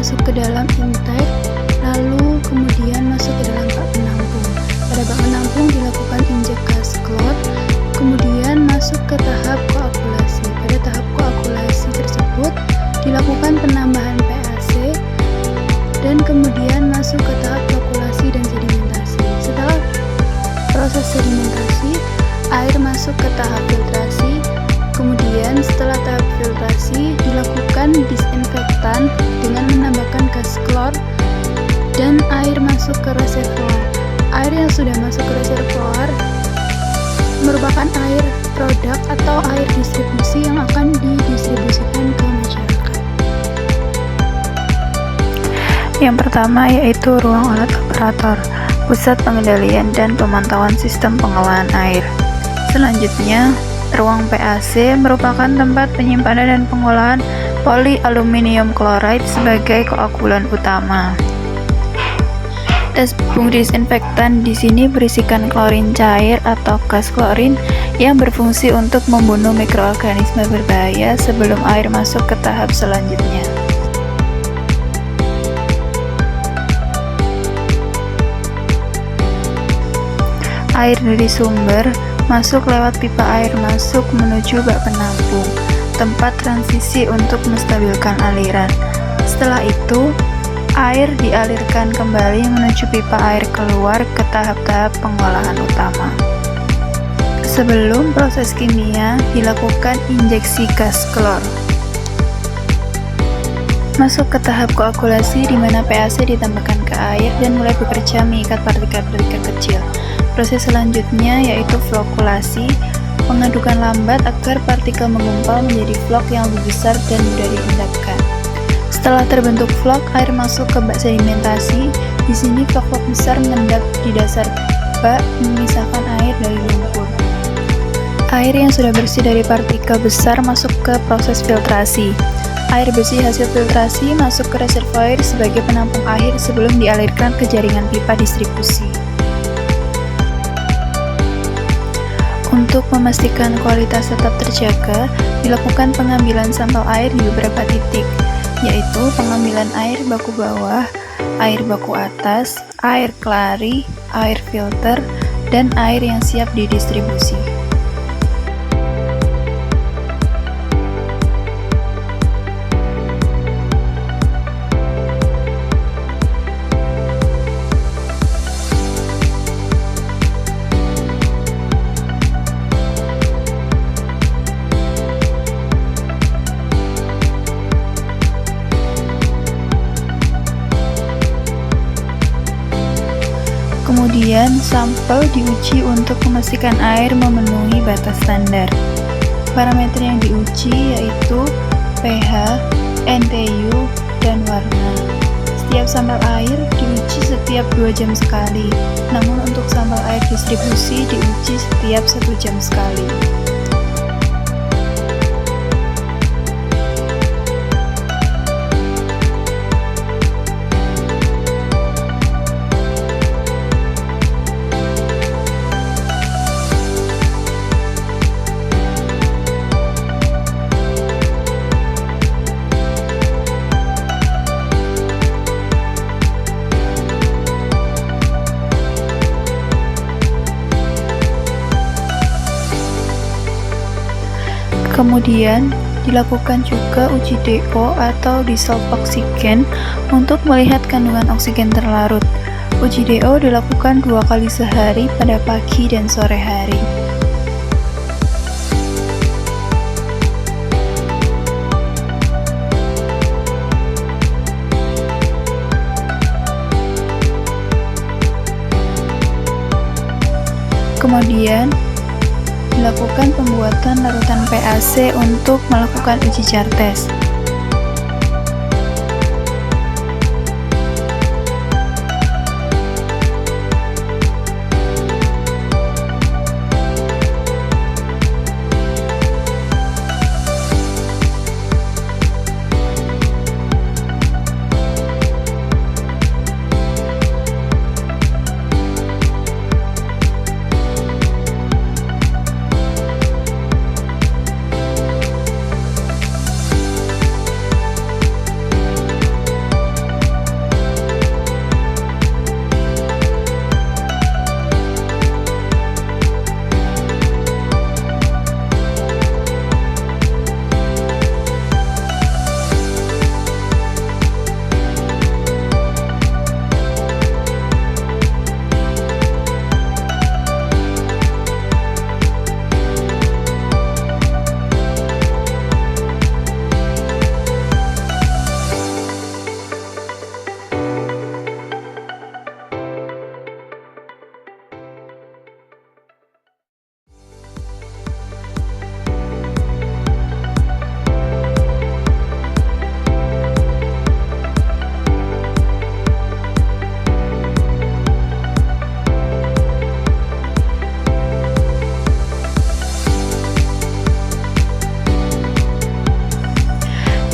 masuk ke dalam intake, lalu kemudian masuk ke dalam bak penampung. Pada bak penampung dilakukan injek gas cloth, kemudian masuk ke tahap koagulasi. Pada tahap koagulasi tersebut dilakukan penambahan PAC dan kemudian masuk ke tahap flokulasi dan sedimentasi. Setelah proses sedimentasi, air masuk ke tahap filtrasi. Kemudian setelah tahap filtrasi dilakukan disinfektan dengan menambahkan gas klor dan air masuk ke reservoir. Air yang sudah masuk ke reservoir merupakan air produk atau air distribusi yang akan didistribusikan ke masyarakat. Yang pertama yaitu ruang alat operator, pusat pengendalian dan pemantauan sistem pengelolaan air. Selanjutnya, ruang PAC merupakan tempat penyimpanan dan pengolahan polyaluminium chloride sebagai koagulan utama. Tabung disinfektan di sini berisikan klorin cair atau gas klorin yang berfungsi untuk membunuh mikroorganisme berbahaya sebelum air masuk ke tahap selanjutnya. Air dari sumber masuk lewat pipa air masuk menuju bak penampung, tempat transisi untuk menstabilkan aliran. Setelah itu, air dialirkan kembali menuju pipa air keluar ke tahap-tahap pengolahan utama. Sebelum proses kimia, dilakukan injeksi gas klor. Masuk ke tahap koagulasi di mana PAC ditambahkan ke air dan mulai bekerja mengikat partikel-partikel kecil. Proses selanjutnya yaitu flokulasi, mengadukan lambat agar partikel menggumpal menjadi vlok yang lebih besar dan mudah diendapkan. Setelah terbentuk vlok, air masuk ke bak sedimentasi. Di sini vlok-vlok besar mengendap di dasar bak memisahkan air dari lumpur. Air yang sudah bersih dari partikel besar masuk ke proses filtrasi. Air bersih hasil filtrasi masuk ke reservoir sebagai penampung air sebelum dialirkan ke jaringan pipa distribusi. Untuk memastikan kualitas tetap terjaga, dilakukan pengambilan sampel air di beberapa titik, yaitu pengambilan air baku bawah, air baku atas, air kelari, air filter, dan air yang siap didistribusi. Kemudian, sampel diuji untuk memastikan air memenuhi batas standar. Parameter yang diuji yaitu pH, NTU, dan warna. Setiap sampel air diuji setiap 2 jam sekali, namun untuk sampel air distribusi diuji setiap 1 jam sekali. Kemudian, dilakukan juga uji DO atau dissolved oxygen untuk melihat kandungan oksigen terlarut. Uji DO dilakukan 2 kali sehari pada pagi dan sore hari. Kemudian, dilakukan pembuatan larutan PAC untuk melakukan uji jar test.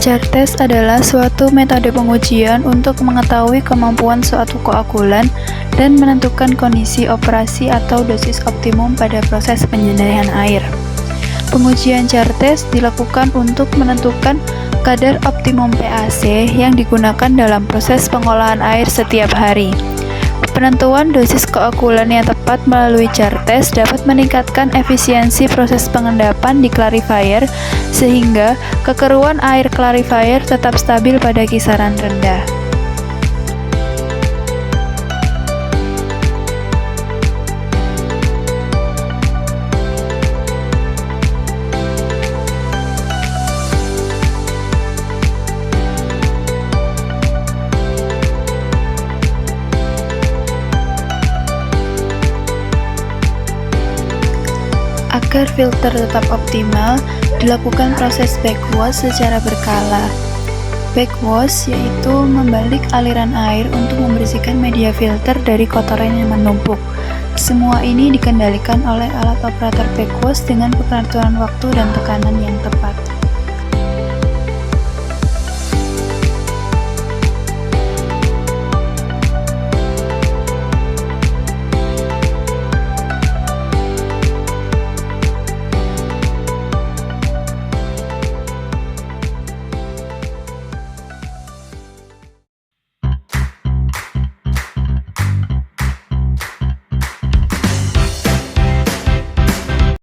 Jar test adalah suatu metode pengujian untuk mengetahui kemampuan suatu koagulan dan menentukan kondisi operasi atau dosis optimum pada proses penyedarian air. Pengujian jar test dilakukan untuk menentukan kadar optimum PaC yang digunakan dalam proses pengolahan air setiap hari. Penentuan dosis koagulan yang tepat melalui jar test dapat meningkatkan efisiensi proses pengendapan di clarifier sehingga kekeruan air clarifier tetap stabil pada kisaran rendah. Agar filter tetap optimal, dilakukan proses backwash secara berkala. Backwash yaitu membalik aliran air untuk membersihkan media filter dari kotoran yang menumpuk. Semua ini dikendalikan oleh alat operator backwash dengan pengaturan waktu dan tekanan yang tepat.